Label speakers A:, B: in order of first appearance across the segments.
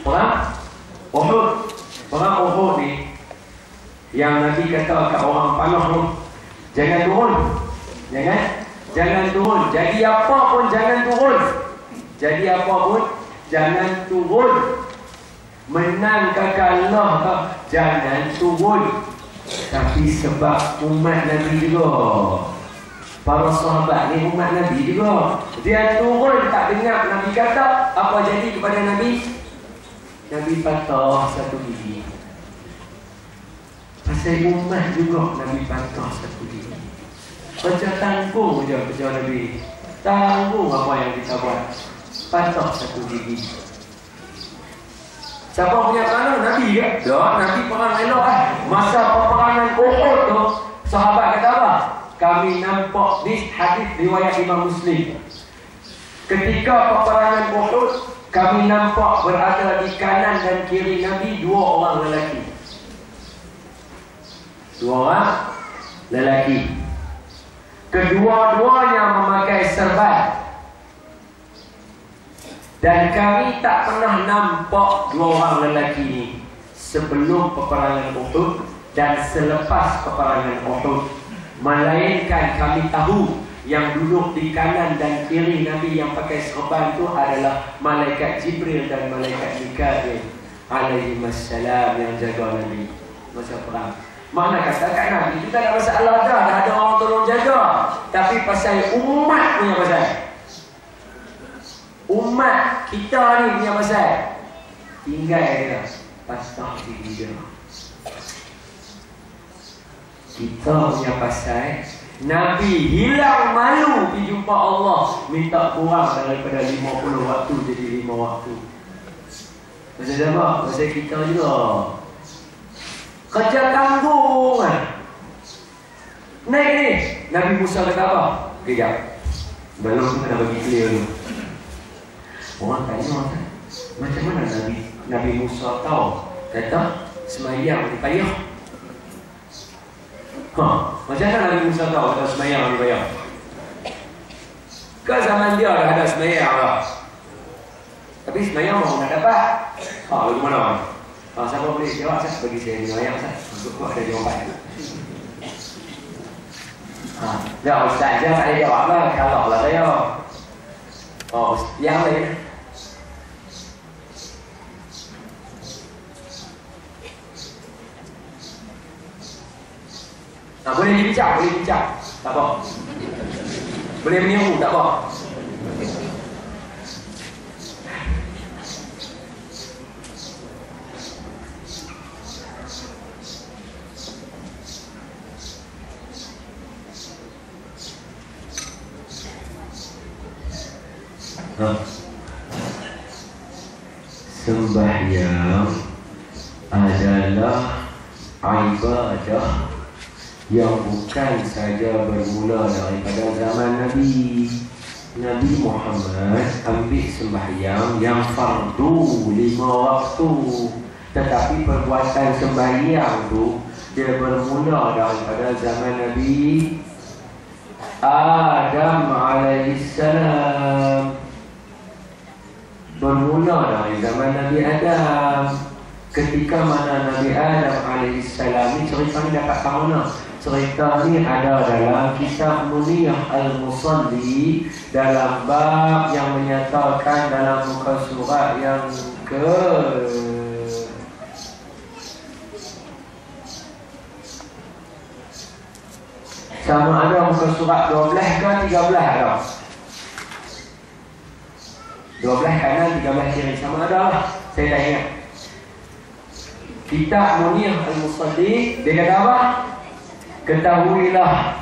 A: Perang Uhud. Perang Uhud ni yang Nabi kata kat orang panah tu, jangan turun. Jangan turun. Jadi apa pun jangan turun. Jadi apa pun jangan turun. Menang ke kalah ke, jangan turun. Tapi sebab umat Nabi juga, para sahabat ni umat Nabi juga, dia turun tak dengar Nabi kata. Apa jadi kepada Nabi? Nabi patah satu gigi. Pasal umat juga Nabi patah satu gigi. Macam tanggung je kerja Nabi. Tanggung apa yang kita buat. Patah satu gigi. Siapa punya panah? Nabi ke? Tak, Nabi perang elok lah. Masa peperangan Uhud tu, sahabat kata apa? Kami nampak di hadis riwayat Imam Muslim. Ketika peperangan Uhud, kami nampak berada di kanan dan kiri Nabi dua orang lelaki. Dua orang lelaki. Kedua-duanya memakai serban. Dan kami tak pernah nampak dua orang lelaki ini sebelum peperangan Uhud dan selepas peperangan Uhud. Melainkan kami tahu yang duduk di kanan dan kiri Nabi yang pakai serban itu adalah malaikat Jibril dan malaikat Mikail alaihissalam yang jaga Nabi masa perang. Mana kata kat Nabi itu tak ada masalah dah ada orang tolong jaga. Tapi pasal umat punya pasal. Umat kita ni punya pasal. Tinggal dia pasal dia. Kita punya pasal Nabi hilang malu pergi jumpa Allah, minta kurang daripada 50 waktu jadi 5 waktu. Pasal apa? Pasal kita juga kerja tanggung kan. Naik ni Nabi Musa kata apa? Kejap, belum tu kena bagi clear dulu. Orang tanya macam mana Nabi Musa tahu? Kata semayang di payah. Macam mana Nabi Musa tahu kata semayang di payah? Ke zaman dia dah ada semayang lah. Tapi semayang mau nak dapat. Lalu mana? Siapa boleh jawab saya? Bagi saya ni semayang saya. Untuk ada jawapan. Ya Ustaz dia tak ada jawab lah. Kalau lah saya. Yang lain. Boleh bincang, tak apa. Boleh meniru, tak apa. Sembahyang adalah ibadah yang bukan saja bermula daripada zaman Nabi Muhammad ambil sembahyang yang fardu 5 waktu. Tetapi perbuatan sembahyang tu dia bermula daripada zaman Nabi Adam alaihissalam. Bermula dari zaman Nabi Adam. Ketika mana Nabi Adam alaihissalam ni, cerita ni dapat kat mana? Cerita ni ada dalam kitab Muniyah Al-Musalli dalam bab yang menyatakan dalam muka surat yang sama ada muka surat 12 ke 13 ada. 12 kanan 13 kiri sama ada lah. Saya tak ingat. Kitab Muniyah Al-Musalli dia kata apa? Ketahuilah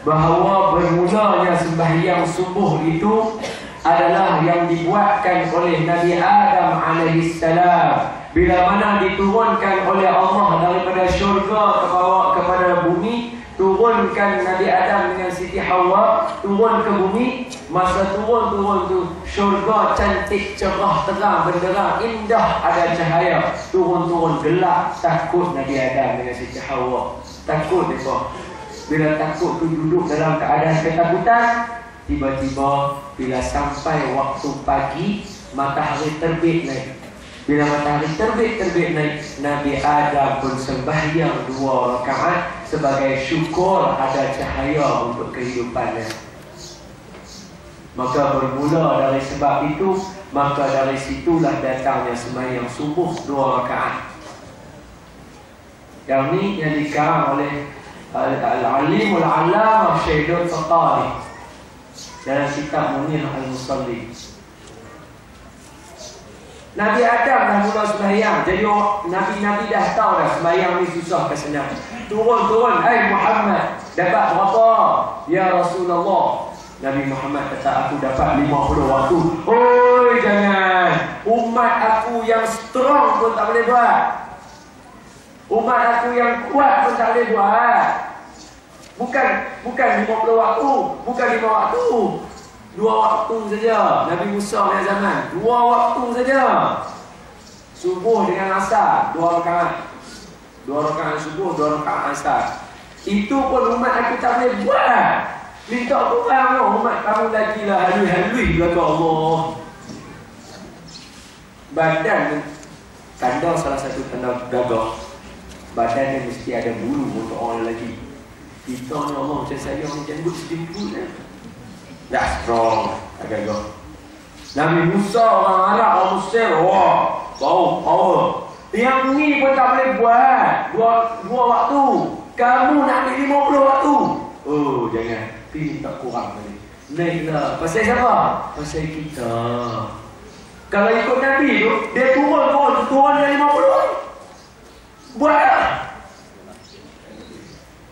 A: bahawa bermulanya sembahyang subuh itu adalah yang dibuatkan oleh Nabi Adam alaihissalam bila mana diturunkan oleh Allah daripada syurga kepada bumi. Turunkan Nabi Adam dengan Siti Hawa, turun ke bumi. Masa turun tu syurga cantik, cerah, terang, benderang, indah, ada cahaya. Turun gelap, takut Nabi Adam dengan Siti Hawa. Takut mereka. Bila takut tu duduk dalam keadaan ketakutan. Tiba-tiba bila sampai waktu pagi, matahari terbit naik. Bila matahari terbit naik, Nabi Adam pun sembahyang 2 rakaat sebagai syukur ada cahaya untuk kehidupannya. Maka bermula dari sebab itu, maka dari situlah datangnya sembahyang subuh 2 rakaat. Yang ni yang dikarang oleh Al-Alimul Allamah Syaidul Faqari dalam kitab Munir Al-Musalli. Nabi Adam dah mula sembahyang. Jadi Nabi-Nabi dah tahu dah sembahyang ni susah ke senang. Turun, hai Muhammad, dapat berapa? Ya Rasulullah. Nabi Muhammad kata, aku dapat 50 waktu. Oi, jangan. Umat aku yang strong pun tak boleh buat. Umat aku yang kuat pun tak boleh buat. Bukan 50 waktu, bukan 5 waktu. 2 waktu saja. Nabi Musa punya zaman 2 waktu saja. Subuh dengan asar 2 rakaat. 2 rakaat subuh, 2 rakaat asar. Itu pun umat aku tak boleh buat. Minta kurang umat kamu lagi lah. Halui-halui belaka Allah. Badan tanda salah satu tanda gagah. Badan dia mesti ada bulu untuk orang lelaki. Kita ni Allah macam saya ni janggut sedikit lah. Tak strong, tak gagah. Nabi Musa orang Arab, orang Mesir, wah, power. Yang ni pun tak boleh buat 2 waktu. Kamu nak ambil 50 waktu. Oh, jangan. Pilih tak kurang tadi. Naiklah. Pasal siapa? Pasal kita. Kalau ikut Nabi tu, dia turun dari 50. Buatlah.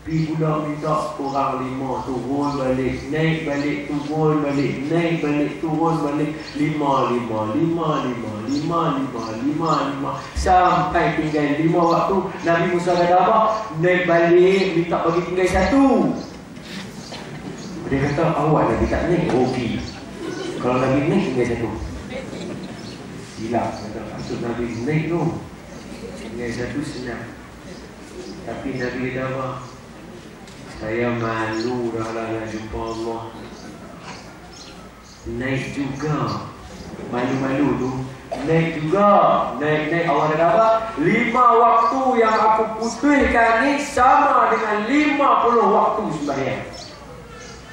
A: Pergi pula minta kurang 5, turun balik, naik balik, turun balik, naik balik, turun balik, 5 sampai tinggal 5 waktu. Nabi Musa kata apa? Naik balik, minta bagi tinggal 1. Dia kata, awak Nabi tak naik, okey. Kalau Nabi naik tinggal 1. Silap, kata maksud Nabi naik tu tinggal 1 senang. Tapi Nabi kata apa? Saya malu dah lah jumpa Allah. Naik juga. Malu-malu tu naik juga. Naik Allah kata apa? 5 waktu yang aku putihkan ni sama dengan 50 waktu sembahyang.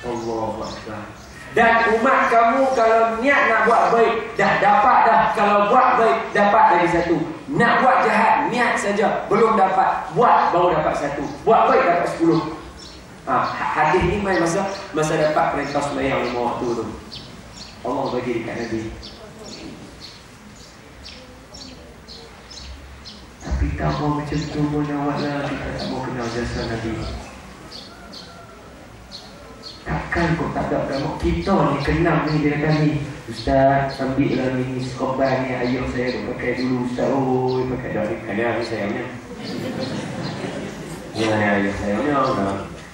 A: Allahu Akbar. Dan umat kamu kalau niat nak buat baik, dah dapat dah. Kalau buat baik, dapat lagi 1. Nak buat jahat, niat saja, belum dapat. Buat, baru dapat 1. Buat baik, dapat 10. Hadis ni main masa dapat perintah sembahyang 5 waktu tu. Allah bagi dekat Nabi. Tapi tak mau macam tu pun awaklah. Kita tak mau kenal jasa Nabi. Takkan kau tak ada mak kita ni kenal ni. Dia kata ni, Ustaz ambil lah ni skoban ni. Ayah saya dah pakai dulu Ustaz. Oh, pakai dah ni. Ada saya punya. Ya, ayah saya punya.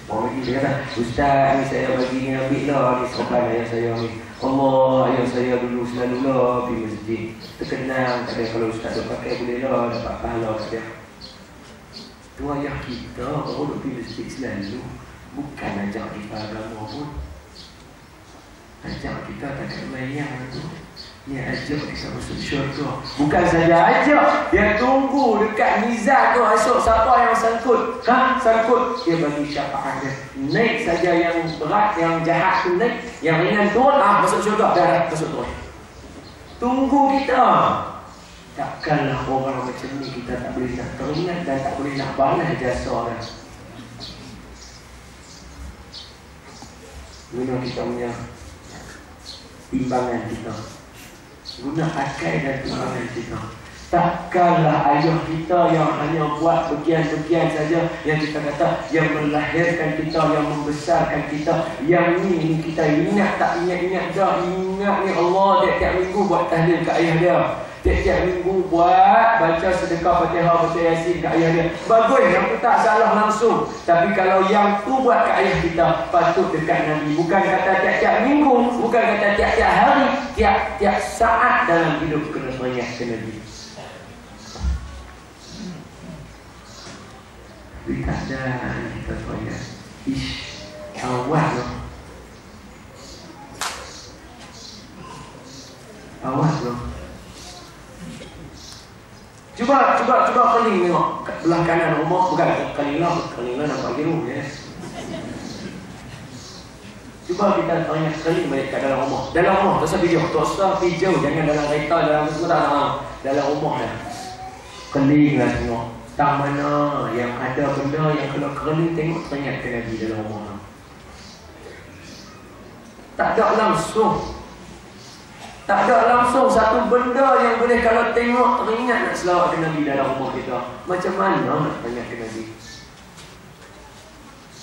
A: Orang dia kata, Ustaz ni saya bagi ni, ambil lah ni sopan ayah saya ni. Allah, ayah saya dulu selalu lah pergi masjid. Terkenang, tak ada kalau Ustaz dah pakai boleh lah, dapat pahala tak ada. Tu ayah kita, baru duk pergi masjid selalu. Bukan ajak kita agama pun. Ajak kita tak kena mayang tu. Dia ajak kita masuk syurga. Bukan saja ajak, dia tunggu dekat mizan tu. Esok siapa yang sangkut, sangkut, dia bagi syafaat dia. Naik saja yang berat, yang jahat tu naik, yang ringan turun, masuk syurga. Dah masuk turun. Tunggu kita. Takkanlah orang macam ni kita tak boleh nak teringat dan tak boleh nak balas jasa dia. Guna kita punya timbangan kita. Guna akal dan timbangan kita. Takkanlah ayah kita yang hanya buat bagian-bagian saja, yang kita kata yang melahirkan kita, yang membesarkan kita. Yang ni kita ingat tak ingat dah. Ingat ni Allah tiap-tiap minggu buat tahlil ke ayah dia. Tiap-tiap minggu buat baca sedekah Fatihah, baca Yasin ke ayah dia. Bagus, yang tu tak salah langsung. Tapi kalau yang tu buat ke ayah kita, patut dekat Nabi. Bukan kata tiap-tiap minggu, bukan kata tiap-tiap hari, tiap-tiap saat dalam hidup kena banyak ke Nabi. Tapi tak ada kita banyak. Awak loh. Awak loh. Cuba keling tengok belah kanan rumah, bukan keling lah nampak biru ya. Cuba kita tanya keling balik kat dalam rumah. Dalam rumah tak usah hijau, jangan dalam kereta, dalam dalam rumah dah. Keling lah tengok. Tak mana yang ada benda yang kalau keling tengok teringat ke Nabi dalam rumah. Tak ada langsung satu benda yang boleh kalau tengok teringat nak selawat ke Nabi dalam rumah kita. Macam mana nak teringat ke Nabi?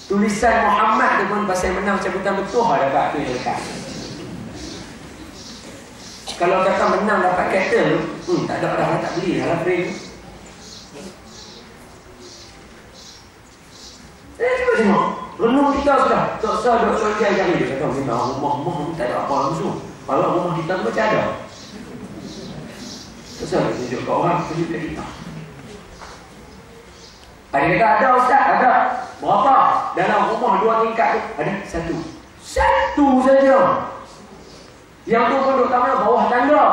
A: Tulisan Muhammad tu pun pasal menang cabutan betul dapat tu yang lekat. Kalau kata menang dapat kereta tu, tak ada orang tak beli dalam frame. Cuba tengok. Renung kita sudah. Tak usah duk cari-cari. Dia kata memang rumah tak ada apa langsung. Kalau rumah kita tu macam ada. Tak usah tunjuk ke orang, tunjuk ke kita. Ada kata ada ustaz, ada. Berapa? Dalam rumah 2 tingkat tu ada 1. 1 saja. Yang tu pun duduk mana? Bawah tangga.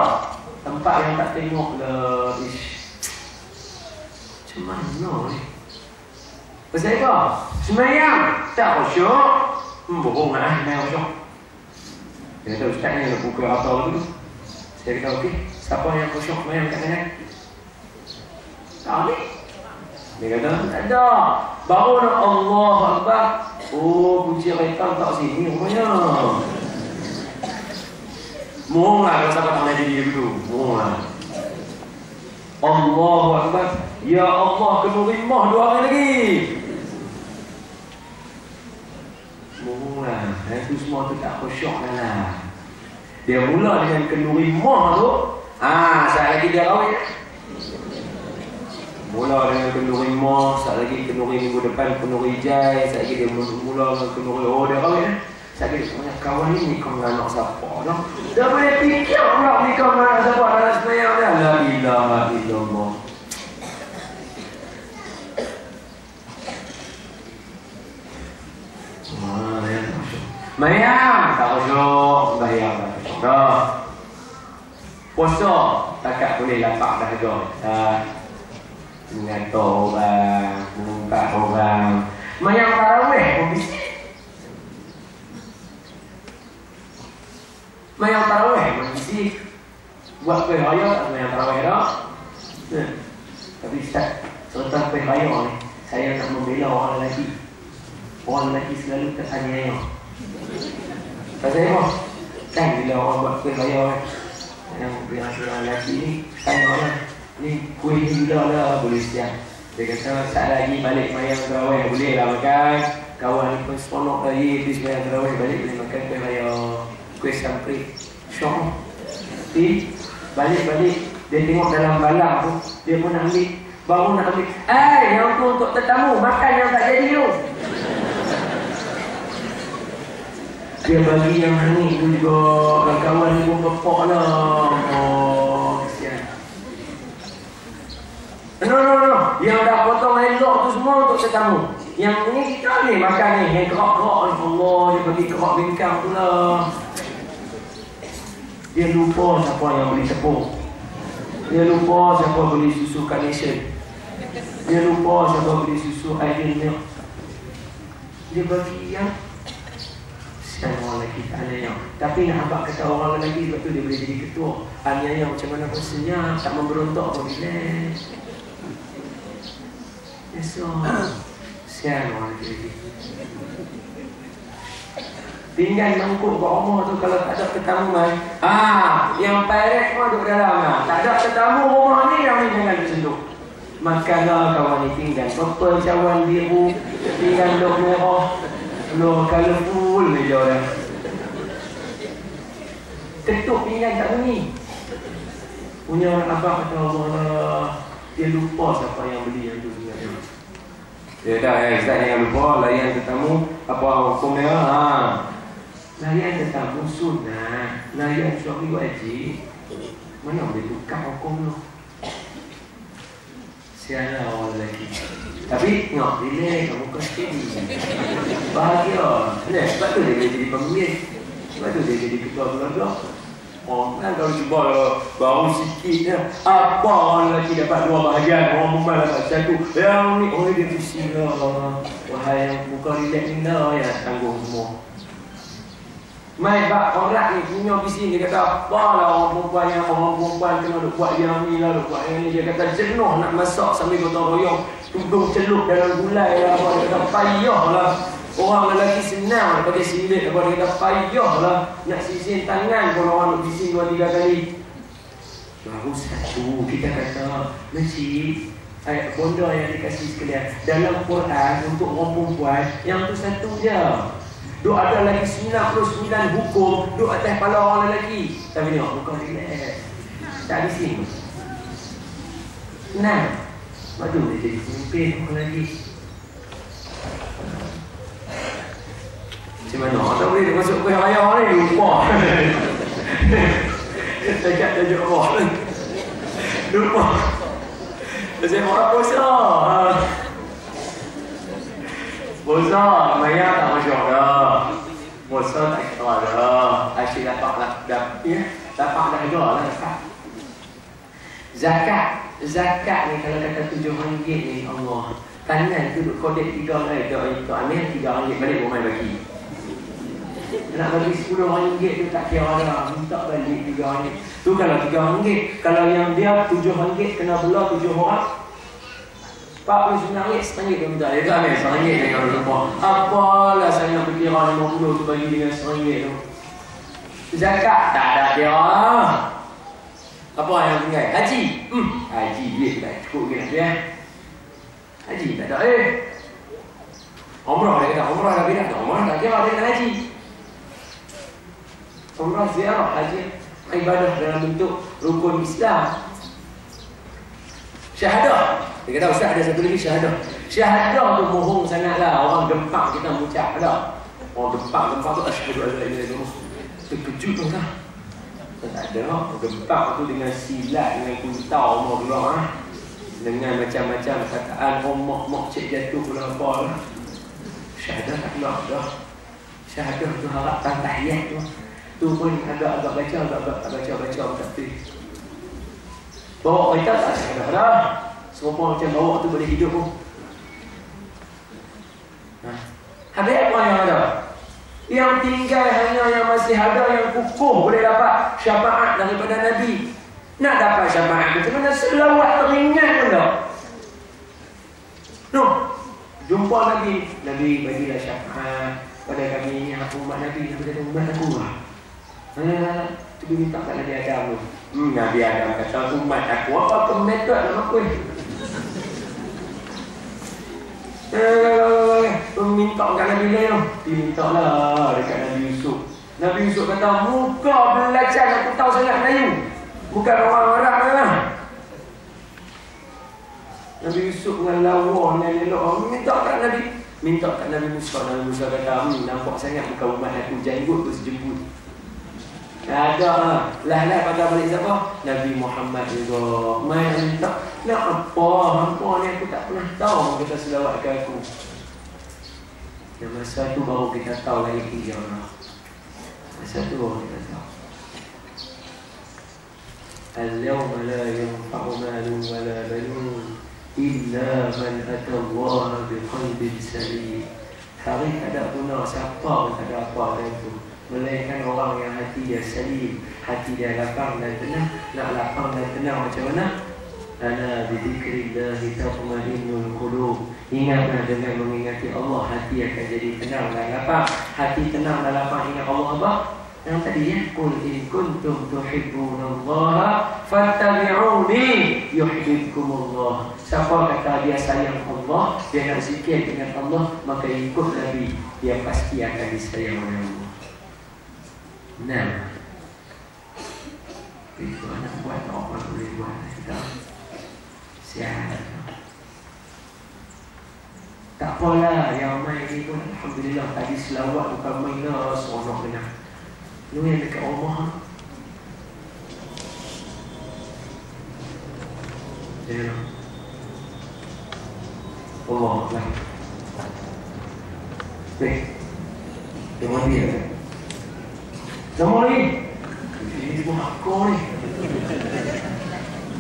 A: Tempat yang tak tengok lah. Macam mana ni? Pasal apa? Semayang tak khusyuk. Bohong lah, semayang khusyuk. Dia kata ustaz ni nak buka apa dulu. Saya kata okey, siapa yang khusyuk semayang kat sana? Tak ni. Dia kata tak ada. Baru nak Allah Akbar. Oh, kunci kereta tak sini rupanya. Mohon lah kalau siapa tak boleh jadi dulu. Mohon lah. Allahu Akbar. Ya Allah, kena rimah 2 hari lagi. Mohon lah. Itu semua tu tak khusyuk lah. Dia mula dengan kenduri mah tu. Saat lagi dia kahwin. Mula dengan kenduri mah, saat lagi kenduri minggu depan kenduri jai, saat lagi dia mula dengan kenduri dia kahwin. Saat lagi dia punya kawan ni nikah dengan anak siapa dah. Dia boleh fikir pula nikah dengan anak siapa dalam semayang dah. La ilaha illallah. Mayang tak khusyuk, bayang tak khusyuk dah. Puasa takat boleh lapak dahaga. Mengatur orang, mengungkap orang. Mayang tarawih pun bisik. Mayang tarawih pun bisik. Buat kuih raya tak mayang tarawih dah. Tapi Ustaz, serta kuih raya ni, saya nak membela orang lelaki. Orang lelaki selalu teraniaya. Pasal apa? Kan bila orang buat kuih raya yang orang lelaki ni, tanya orang ni kuih ni bila lah boleh siap. Dia kata saat lagi balik mayang terawih boleh lah makan. Kawan ni pun seronok lagi habis mayang terawih balik boleh makan kuih raya, kuih samprit. Syok. Balik dia tengok dalam balang tu, dia pun nak ambil, baru nak ambil. Yang tu untuk tetamu, makan yang tak jadi tu. Dia bagi yang ni tu juga. Kawan-kawan ni pun kepok lah. Oh, kesian. No. Yang dah potong elok tu semua untuk tetamu. Yang ni kita ni makan ni. Yang kerak-kerak ni. Allah, dia bagi kerak bingkang tu lah. Dia lupa siapa yang beli tepung. Dia lupa siapa beli susu Carnation. Dia lupa siapa beli susu Ideal Milk. Dia bagi yang dan orang lelaki tak anyayang. Tapi nak abang kata orang lelaki sebab tu dia boleh jadi ketua. Anyayang macam mana pun senyap, tak memberontak pun relax. Esok sian orang lelaki. Pinggan mangkuk kat rumah tu kalau tak ada tetamu mai. Yang pirate pun duduk dalam. Tak ada tetamu rumah ni, yang ni jangan disentuh. Makanlah kawan ni pinggan purple, cawan biru, pinggan dok merah. Colourful meja orang. Ketuk pinggan tak bunyi. Punya orang abang kata Allah, dia lupa siapa yang beli yang tu sebenarnya. Dia kata, Ustaz yang lupa layan tetamu, apa hukum dia? Layan tetamu sunnah, layan suami wajib. Mana boleh tukar hukum tu? Sialah orang lelaki. Tapi tengok, relax, kamu kecil. Bahagia. Sebab tu dia boleh jadi pemimpin. Sebab tu dia jadi ketua keluarga. Oh, kan kalau cuba baru sikit ya. Apa orang lelaki dapat 2 bahagian, orang perempuan dapat 1. Yang ni, oh dia pusing lah. Wahai yang buka relax ni lah, yang tanggung semua. Mai bak orang ni punya bising, dia kata apalah orang perempuan kena duk buat yang ni lah, duk buat yang ni. Dia kata jenuh nak masak sambil gotong royong, tudung celup dalam gulai lah. Dia kata payah lah. Orang lelaki senang pakai silit apa, dia kata payah lah nak sisin tangan pun orang nak bising 2-3 kali. Baru satu kita kata Makcik, ayat bonda yang dikasih sekalian dalam Quran untuk orang perempuan yang tu satu je. Duk ada lagi 99 hukum duk atas kepala orang lelaki. Tapi tengok bukan relax, tak di sini. Nah, madu dia jadi pemimpin orang lagi. Macam mana? Tak boleh dia masuk ke raya orang ni lupa. Dekat tajuk Allah. Lupa. Saya marah puasa. Puasa, Maya tak masuk dah. Puasa tak kira dah. Asyik dapat dah lah zakat. Zakat ni kalau kata RM7 ni Allah. Kanan tu duduk kodek 3 ringgit. Itu ambil 3 ringgit balik rumah bagi. Nak bagi RM10 tu tak kira dah. Minta balik RM3. Tu kalau RM3. Kalau yang dia RM7 kena belah 7 orang, RM49 RM1 tu minta. Dia tu ambil RM1 ni kalau lupa. Apalah saya nak berkira 50 tu bagi dengan RM1 tu. Zakat tak ada kira lah. Apa yang tinggal? Haji. Haji duit tak cukup ke nak dia. Haji tak ada Umrah dia kata, umrah dah beda. Umrah tak kira dia dengan haji. Umrah ziarah, haji ibadah dalam bentuk rukun Islam. Syahadah. Dia kata ustaz ada satu lagi syahadah. Syahadah tu mohong sangatlah. Orang gempak kita mengucap dah. Orang gempak tu asyhadu an la ilaha illallah. Terkejut tu lah. Tak ada. Gempak tu dengan silat, dengan kuntau semua keluar dengan macam-macam kataan mok cik jatuh pula apa lah. Syahadah tak keluar dah. Syahadah tu harap tahiyat tu. Tu pun agak-agak baca, agak-agak tak baca tapi bawa kereta tak syahadah dah. Semua macam bawa tu boleh hidup pun. Habis apa yang ada? Yang tinggal hanya yang masih ada yang kukuh boleh dapat syafaat daripada Nabi. Nak dapat syafaat macam mana? Selawat teringat pun tak. Jumpa Nabi. Nabi bagilah syafaat pada kami ni umat Nabi. Nabi kata umat aku lah. Cuba minta kat Nabi Adam tu. Nabi Adam kata umat aku. Apa metod nama aku ni? Minta kat Nabi lain tu. Diminta lah dekat Nabi Yusuf. Nabi Yusuf kata muka belajar aku tahu sangat Melayu. Bukan orang Arab lah. Nabi Yusuf dengan lawa dengan elok minta kat Nabi Musa. Nabi Musa kata nampak sangat muka umat aku, janggut tu sejemput. Ada lah pada balik siapa? Nabi Muhammad juga. Mai minta nak apa? Hampa ni aku tak pernah tahu kita selawat ke aku. Yang masa tu baru kita tahu lagi tinggal Allah. Masa tu baru kita tahu. Al-yawma la yanfa'u malun wa la banun illa man ata Allah biqalbin salim. Hari tak ada guna siapa pun tak ada apa itu, melainkan orang yang hati dia salim, hati dia lapang dan tenang. Nak lapang dan tenang macam mana? Ala bidzikrillahi tatma'innul qulub. Ingatlah dengan mengingati Allah, hati akan jadi tenang dan lapang. Hati tenang dan lapang ingat Allah apa? Yang tadi ya, qul in kuntum tuhibbunallaha fattabi'uni yuhibbukumullah. Siapa kata dia sayang Allah, dia nak zikir dengan Allah, maka ikut Nabi, dia pasti akan disayang oleh Allah. Nah, itu anak buat apa boleh buat kita. Sihat. Tak apalah, yang main ni pun alhamdulillah tadi selawat bukan main lah, seronok benar. Lu yang dekat Allah. Ya. Allah lah. Baik. Nama lagi. Ini semua ni.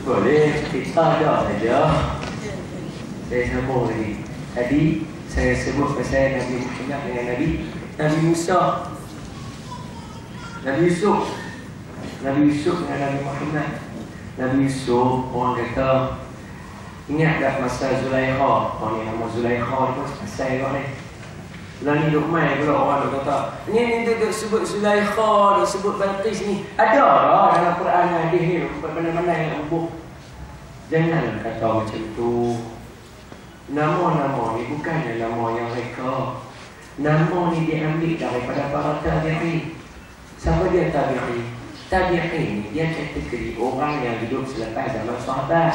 A: Boleh kita dah saja. Saya sambung lagi. Tadi saya sebut pasal Nabi Muhammad dengan Nabi Musa, Nabi Yusuf dengan Nabi Muhammad. Nabi Yusuf, orang kata, ingat tak masa Zulaikha? Orang yang nama Zulaikha tu pasal orang ni. Lalu duk main pula orang duk kata, ni duk sebut Zulaikha, duk sebut Balqis ni. Ada dah dalam Quran hadis ni, mana-mana yang ubuh. Jangan kata macam tu. Nama-nama ni bukannya nama yang mereka. Nama ni diambil daripada para tabi'in. Siapa dia tabi'in? Tabi'in ni dia kategori orang yang hidup selepas zaman sahabat,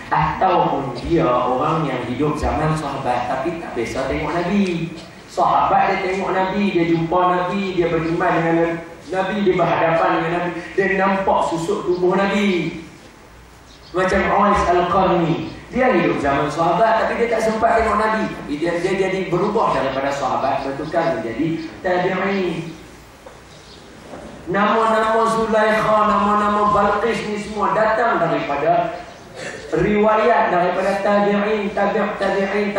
A: ataupun dia orang yang hidup zaman sahabat tapi tak biasa tengok Nabi. Sahabat dia tengok Nabi, dia jumpa Nabi, dia beriman dengan Nabi, dia berhadapan dengan Nabi, dia nampak susuk tubuh Nabi. Macam Uwais Al-Qarni, dia hidup zaman sahabat tapi dia tak sempat tengok Nabi. Tapi dia jadi berubah daripada sahabat, bertukar menjadi tabi'in. Nama-nama Zulaikha, nama-nama Balqis ni semua datang daripada riwayat daripada tabi'in, tabi'in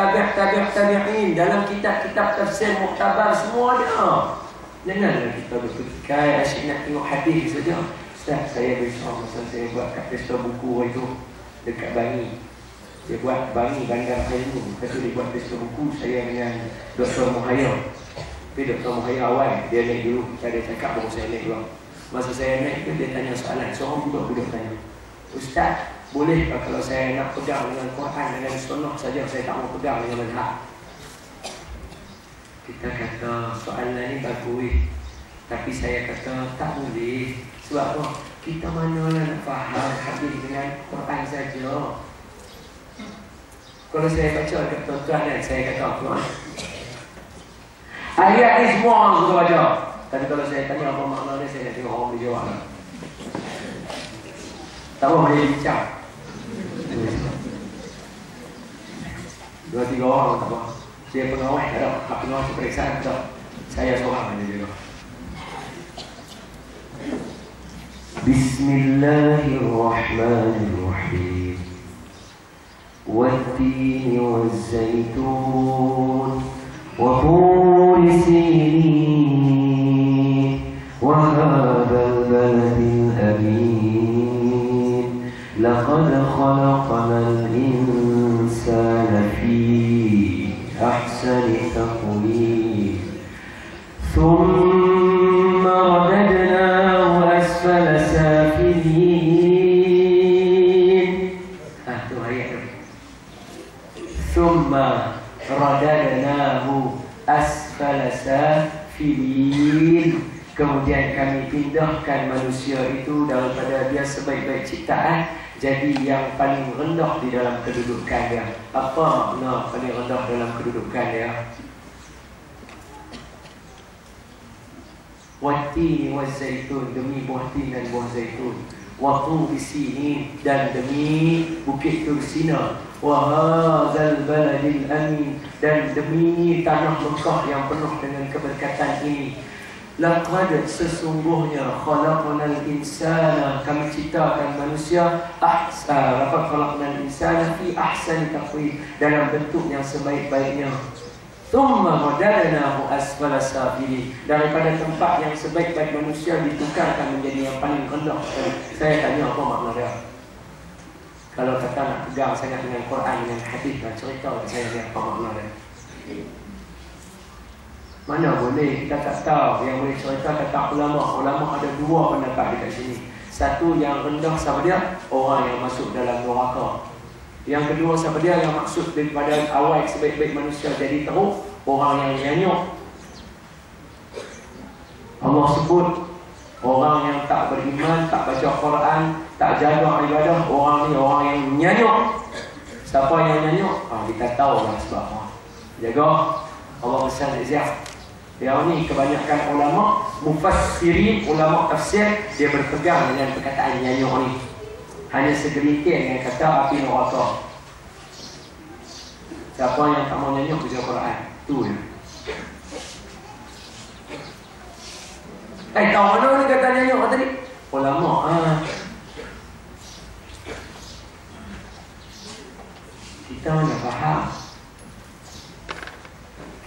A: dalam kitab-kitab tafsir muktabar semua ada. Janganlah kita berfikir asyik nak tengok hadis saja. Ustaz, saya besar masa saya buat kat pesta buku itu dekat Bangi. Dia buat Bangi Bandar Ilmu. Lepas tu dia buat pesta buku, saya dengan Dr. Muhayyar. Tapi Dr. Muhayyar awal, dia naik dulu. Dia cakap baru saya naik dulu. Masa saya naik tu, dia tanya soalan. Seorang budak-budak tanya, Ustaz, boleh tak kalau saya nak pegang dengan Quran, dengan sunnah saja, saya tak mau pegang dengan mazhab? Kita kata soalan ni bagus, tapi saya kata tak boleh. Sebab apa? Kita manalah nak faham hadis dengan Quran saja. Kalau saya baca dekat tuan-tuan, saya kata tuan, ayat ni semua orang suka baca. Tapi kalau saya tanya apa makna dia, saya nak tengok orang boleh jawab. Tak apa boleh bincang. 2-3 orang tak apa. Saya pengawal tak ada. Hak pengawal peperiksaan tak. Saya seorang aja juga. Bismillahirrahmanirrahim. Wat-tini waz-zaitun wa turi sinin wa hadzal baladil amin. Laqad khalaqnal insana fi ahsani taqwim. Thumma radadnahu asfala safilin. Tu ayat tu. Thumma radadnahu asfala safilin. Kemudian kami pindahkan manusia itu daripada dia sebaik-baik ciptaan jadi yang paling rendah di dalam kedudukan dia. Apa makna paling rendah dalam kedudukan dia? Wat-tini waz-zaitun, demi buah tin dan buah zaitun. Wa turi sinin, dan demi bukit Tursina. Wa hadzal baladil amin, dan demi tanah Mekah yang penuh dengan keberkatan ini. Laqad, sesungguhnya, khalaqnal insana, kami ciptakan manusia, laqad khalaqnal insana fi ahsani taqwim, dalam bentuk yang sebaik-baiknya. Thumma radadnahu asfala safilin, daripada tempat yang sebaik-baik manusia ditukarkan menjadi yang paling rendah. Saya tanya apa makna dia? Kalau kata nak pegang sangat dengan Quran, dengan hadis, nak cerita saya apa makna dia? Mana boleh, kita tak tahu. Yang boleh cerita kata ulama. Ulama ada 2 pendapat dekat sini. Satu, yang rendah siapa dia? Orang yang masuk dalam neraka. Yang kedua, siapa dia? Yang maksud daripada awal sebaik-baik manusia jadi teruk, orang yang nyanyuk. Allah sebut orang yang tak beriman, tak baca Quran, tak jaga ibadah, orang ni orang yang nyanyuk. Siapa yang nyanyuk? Kita tahu lah sebab apa. Jaga. Allah pesan izah. Yang ni kebanyakan ulama mufassirin, ulama tafsir, dia berpegang dengan perkataan nyanyuk ni. Hanya segelintir yang kata api neraka. Siapa yang tak mau nyanyuk baca Quran, tu je. Tahu mana ni kata nyanyuk tadi? ulama kita mana faham,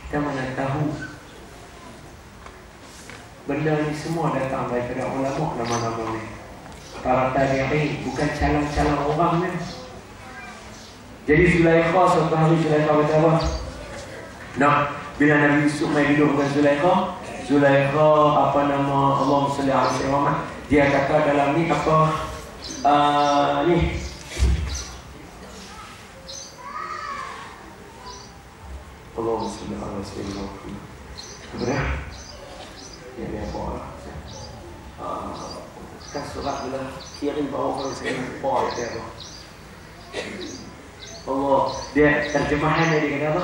A: kita mana tahu. Benda ni semua datang daripada ulama nama-nama ni. Para tabi'in, bukan calon-calon orang ni. Jadi Zulaikha suatu hari Zulaikha kata apa? Nah, bila Nabi Yusuf mai duduk dengan Zulaikha apa nama Allahumma salli alaihi wasallam, dia kata dalam ni apa ni Allahumma salli alaihi wasallam. Betul? Ya dia apa? Kan surat bila kirim bawa kalau saya lupa dia apa? Allah, dia terjemahan dia kata apa?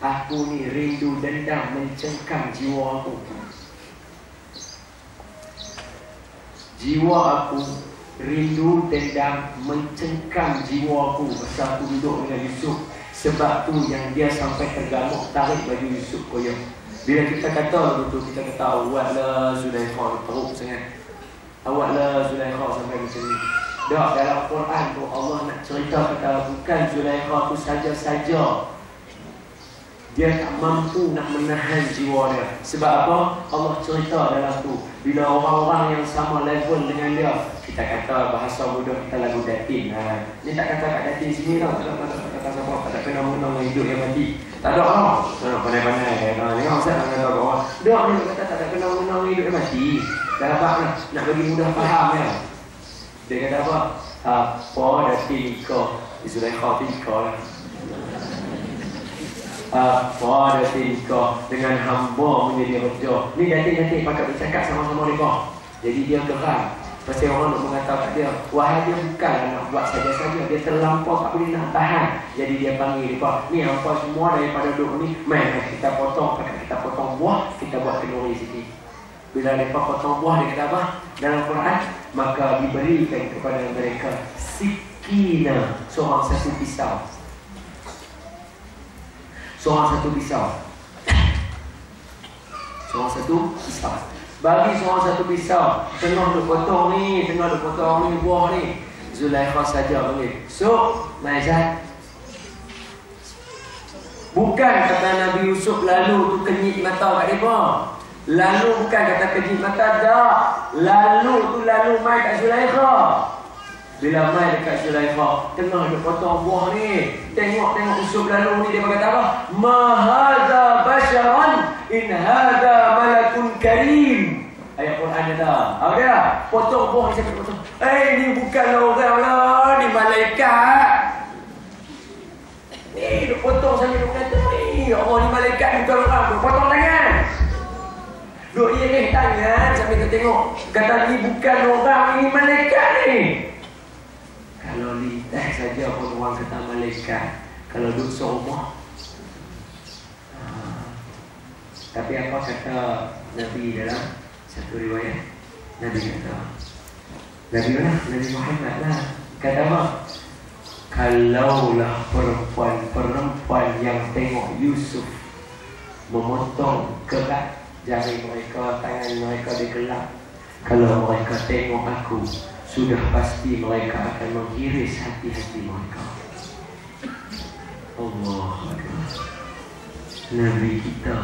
A: Aku ni rindu dendam mencengkam jiwa aku. Jiwa aku rindu dendam mencengkam jiwa aku masa aku duduk dengan Yusuf. Sebab tu yang dia sampai tergamuk tarik baju Yusuf koyak. Bila kita kata betul, kita kata awaklah Zulaikha teruk sangat. Awaklah Zulaikha sampai macam ni. Tak, dalam Quran tu Allah nak cerita kata bukan Zulaikha tu saja-saja dia tak mampu nak menahan jiwa dia. Sebab apa? Allah cerita dalam tu bila orang-orang yang sama level dengan dia, kita kata bahasa mudah kita lagu datin. Ni tak kata kat datin sini tau. Tak kata siapa, tak ada kena-mena hidup yang mati. Tak ada tau. Pandai-pandai. Tengok Ustaz nak kata kat orang. Tak, ni kata tak ada kena-mena hidup yang mati. Dah dapat lah. Nak bagi mudah faham ya. Dia kata apa? Apa datin nikah. Zulaikha nikah lah. Apa datin nikah dengan hamba menjadi raja. Ni datin-datin pakai bercakap sama-sama mereka. Jadi dia geram. Pasti orang nak mengatakan dia, wahai dia bukan nak buat saja-saja, dia terlampau tak boleh nak tahan. Jadi dia panggil dia, ni apa semua daripada duduk ni, main kita potong, kita potong buah, kita buat kenduri sikit. Bila mereka potong buah, dia kata apa? Dalam Quran, maka diberikan kepada mereka sikina, seorang satu pisau. Seorang satu pisau. Seorang satu pisau. Bagi seorang satu pisau. Tengah duk potong ni, buah ni. Zulaikha saja panggil. So, Maizat. Bukan kata Nabi Yusuf lalu tu kenyit mata kat mereka. Lalu bukan kata kenyit mata, tak. Lalu tu mai kat Zulaikha. Bila mai dekat Zulaikha, tengah duk potong buah ni. Tengok Yusuf lalu ni, dia berkata apa? Ma hadza basharan in hadza malakun karim. Ayat Quran ada. Apa dia? Potong buah ni sampai potong. Ni bukanlah orang lah, ni malaikat. Ni duk potong sampai duk kata ni. Allah ni malaikat bukan orang, duk potong tangan. Duk iring tangan sampai kita tengok. Kata ni bukan orang, ni malaikat ni. Kalau lintas saja pun orang kata malaikat. Kalau duduk seumur. Tapi apa kata Nabi dalam satu riwayat? Nabi kata, Nabi mana? Nabi Muhammad lah. Kata apa? Kalaulah perempuan yang tengok Yusuf memotong kerat jari mereka, tangan mereka digelap. Kalau mereka tengok aku, sudah pasti mereka akan menghiris hati-hati mereka. Allah Akbar. Nabi kita.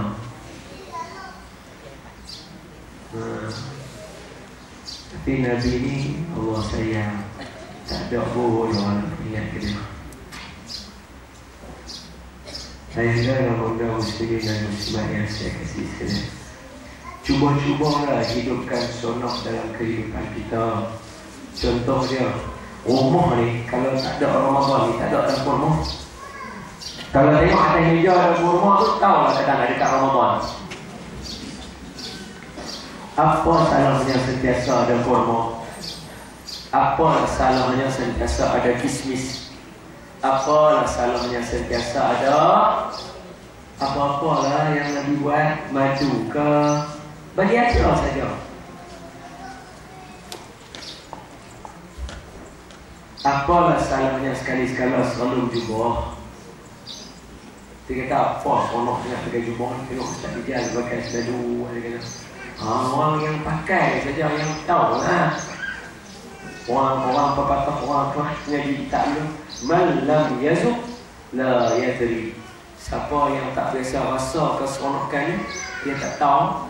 A: Tapi Nabi ni Allah sayang. Tak ada bohong orang ingat ke dia. Saya benda muslimin dan muslimat yang saya kasih sekalian. Cuba-cubalah hidupkan sonok dalam kehidupan kita. Contoh dia, rumah ni kalau tak ada Ramadan ni, tak ada dalam rumah. Kalau tengok atas meja dalam rumah tu, tahulah kadang ada dekat Ramadan. Apa salahnya sentiasa ada kurma? Apa salahnya sentiasa ada kismis? Apa salahnya sentiasa ada apa-apalah yang Nabi buat, madu ke, bagi acara saja. Apalah salahnya sekali-sekala selalu jubah. Dia kata apa seronok sangat pakai jubah ni. Tengok Ustaz Rijal pakai selalu. Dia kata orang yang pakai saja yang tahu lah. Orang-orang pepatah orang tua jadi tak lu man lam yazuk la yadri. Siapa yang tak biasa rasa keseronokan dia tak tahu.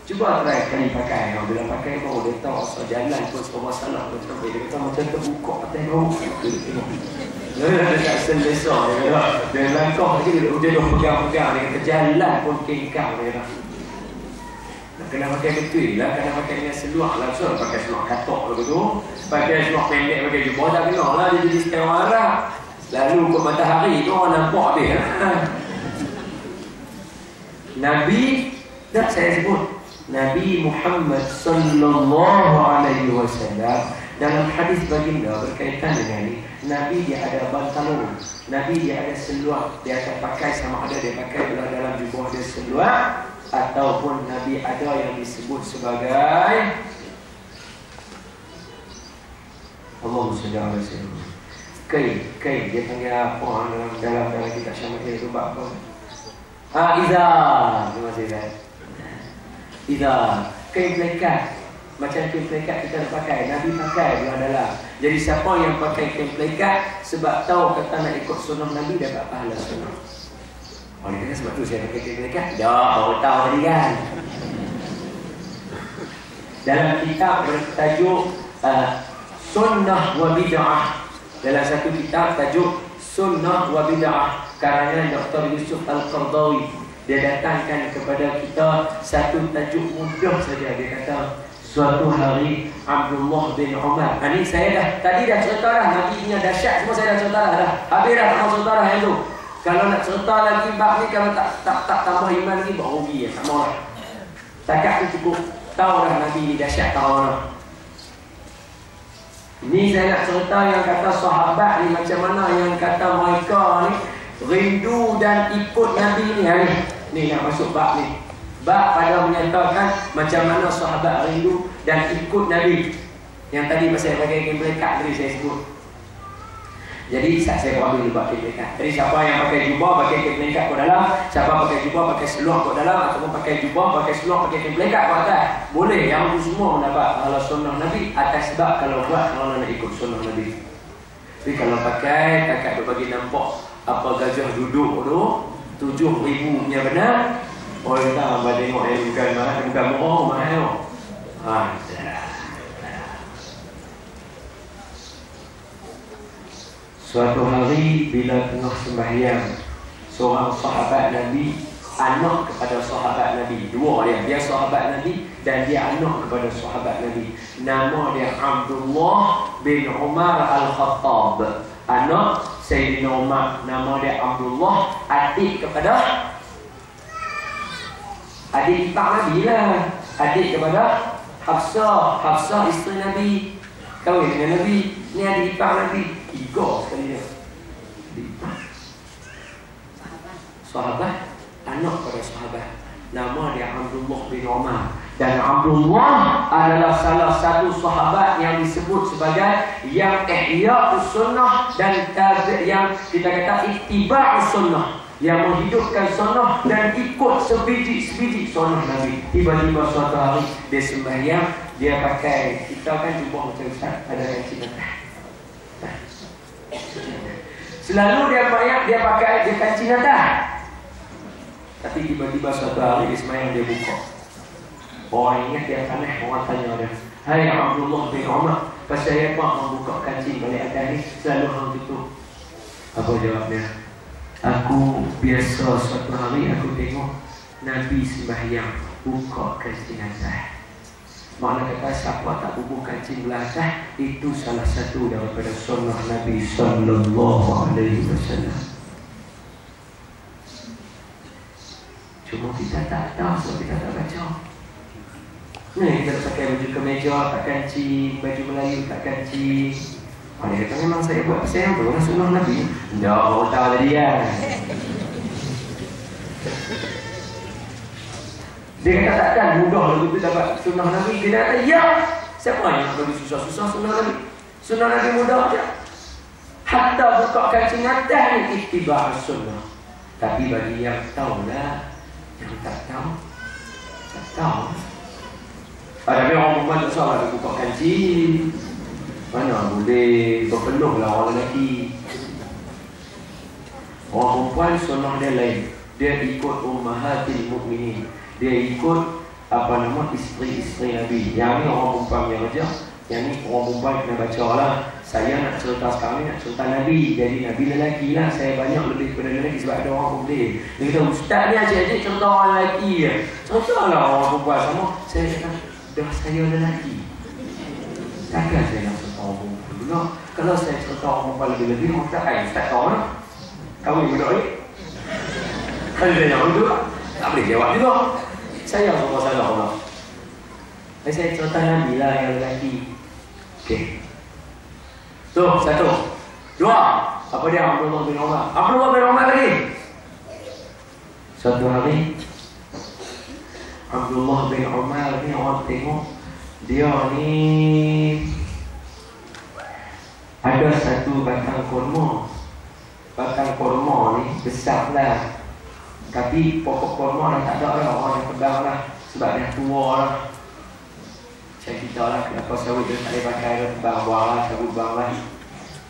A: Cuba try kali pakai. Bila pakai baru dia tahu asal jalan pun semua salah pun sampai dia kata macam terbuka atas bawah. Dia tak selesa dia langkah lagi dia dah pegang-pegang dia kata jalan pun kengkang dia kata. Kena pakai betul lah, kena pakai dengan seluar lah. So, pakai seluar katok lah betul. Pakai seluar pendek, pakai jubah tak kena lah. Dia jadi setengah marah. Lalu ke matahari tu orang nampak dia. Nabi, tak saya sebut. Nabi Muhammad sallallahu alaihi wasallam dalam hadis baginda berkaitan dengan ini. Nabi dia ada bantalon. Nabi dia ada seluar. Dia akan pakai sama ada dia pakai dalam jubah dia seluar. Ataupun Nabi ada yang disebut sebagai Allahumma shalli ala sayyidina kain dia panggil apa dalam kitab Syamil itu bab apa? Izar. Terima kasih. Izar, kain pelikat. Macam kain pelikat kita nak pakai, Nabi pakai di dalam. Jadi siapa yang pakai kain pelikat sebab tahu kata nak ikut sunnah Nabi dapat pahala sunnah. Oleh kerana sebab tu saya pakai kain pelikat. Dah baru tahu tadi kan. Dalam kitab bertajuk Sunnah wa Bid'ah. Dalam satu kitab tajuk Sunnah wa Bid'ah karangan Dr. Yusuf Al-Qardawi. Dia datangkan kepada kita satu tajuk mudah saja. Dia kata suatu hari Abdullah bin Umar. Ini saya dah tadi dah cerita dah Nabi punya dahsyat semua saya dah cerita dah. Habis dah tak mau cerita dah yang tu. Kalau nak cerita lagi bab ni kalau tak tambah iman lagi buat rugi ya. Tak mau lah. Takat tu cukup tahu dah Nabi ni dahsyat tahu mana. Ini saya nak cerita yang kata sahabat ni macam mana yang kata mereka ni rindu dan ikut Nabi ni hari. Ni nak masuk bab ni. Bab pada menyatakan macam mana sahabat rindu dan ikut Nabi. Yang tadi pasal pakai kain pelikat tadi saya sebut. Jadi saya ambil dulu pakai pelikat. Jadi siapa yang pakai jubah pakai kain pelikat kat dalam, siapa pakai jubah pakai seluar kat dalam ataupun pakai jubah pakai seluar pakai kain pelikat kat atas. Boleh yang itu semua mendapat pahala sunnah Nabi atas sebab kalau buat kalau nak ikut sunnah Nabi. Tapi kalau pakai takat bagi nampak apa gajah duduk tu 7,000 punya benar. Oh kita hamba tengok yang bukan murah mahal. Suatu hari bila tengah sembahyang, seorang sahabat Nabi anak kepada sahabat Nabi. Dua dia sahabat Nabi dan dia anak kepada sahabat Nabi. Nama dia Abdullah bin Umar Al-Khattab. Anak Sayyidina Umar. Nama dia Abdullah, adik kepada adik ipar Nabi lah. Adik kepada Hafsah. Hafsah isteri Nabi, kahwin dengan Nabi. Ni adik ipar Nabi. Tiga sekali dia. Sahabat, anak pada sahabat. Nama dia Abdullah bin Umar. Dan Abdullah adalah salah satu sahabat yang disebut sebagai yang ihya'us sunnah dan yang kita kata ittiba'us sunnah, yang menghidupkan sunnah dan ikut sebiji-sebiji sunnah Nabi. Tiba-tiba suatu hari dia sembahyang, dia pakai, kita kan jubah macam Ustaz, ada kancing atas. Selalu dia sembahyang, dia pakai dia kancing atas. Tapi tiba-tiba suatu hari dia sembahyang, dia buka. Orang ingat dia tanah, orang tanya dia, hai Abdullah bin Umar, pasal apa orang buka kancing balik atas ni selalu orang tutup? Apa jawabnya? Aku biasa suatu hari aku tengok Nabi sembahyang buka kancing atas. Makna kata siapa tak bubuh kancing belah atas, itu salah satu daripada sunnah Nabi sallallahu alaihi wasallam. Cuma kita tak tahu sebab kita tak baca. Ni kita pakai baju kemeja tak kancing, baju Melayu tak kancing. Dia kata memang saya buat pasal tu orang sunnah Nabi. Tak, baru tahu tadi kan. Dia kata takkan mudah begitu dapat sunnah Nabi. Dia kata ya. Siapa yang bagi susah-susah sunnah Nabi? Sunnah Nabi mudah aja. Hatta buka kancing atas ni ittiba'us sunnah. Tapi bagi yang tahulah, yang tak tahu, tak tahu. Ada orang perempuan tak salah dia buka kancing. Mana boleh berpeluh lah orang lelaki. Orang perempuan sunnah dia lain. Dia ikut ummahatil mukminin. Dia ikut isteri-isteri Nabi. Yang ni orang perempuan yang aja. Yang ni orang perempuan kena baca lah. Saya nak cerita sekarang ni nak cerita Nabi. Jadi Nabi lelaki lah. Saya banyak lebih kepada lelaki sebab ada orang boleh. Dia kata ustaz ni asyik-asyik cerita orang lelaki je. Cerita lah orang perempuan sama. Saya kata dah saya lelaki. Takkan saya nak cerita orang perempuan dulu. Kalau saya cerita orang perempuan lebih-lebih, orang tak kaya. Ustaz tahu lah. Kamu yang berdoa ni. Kalau dia nak duduk, tak boleh jawab juga. Saya semua salah Allah. Saya cerita Nabi lah yang lelaki. Okey. Tu, satu. Dua. Apa dia? Abdullah bin Umar. Abdullah bin Umar lagi. Satu hari Abdullah bin Umar ni orang tengok dia ni ada satu batang kurma. Batang kurma ni besar lah. Tapi pokok kurma dah tak ada lah. Orang dah pedang lah. Sebab dah tua lah. Saya kita lah kenapa sawit dia tak boleh pakai dah tebang buang lah. Cabut buang lah.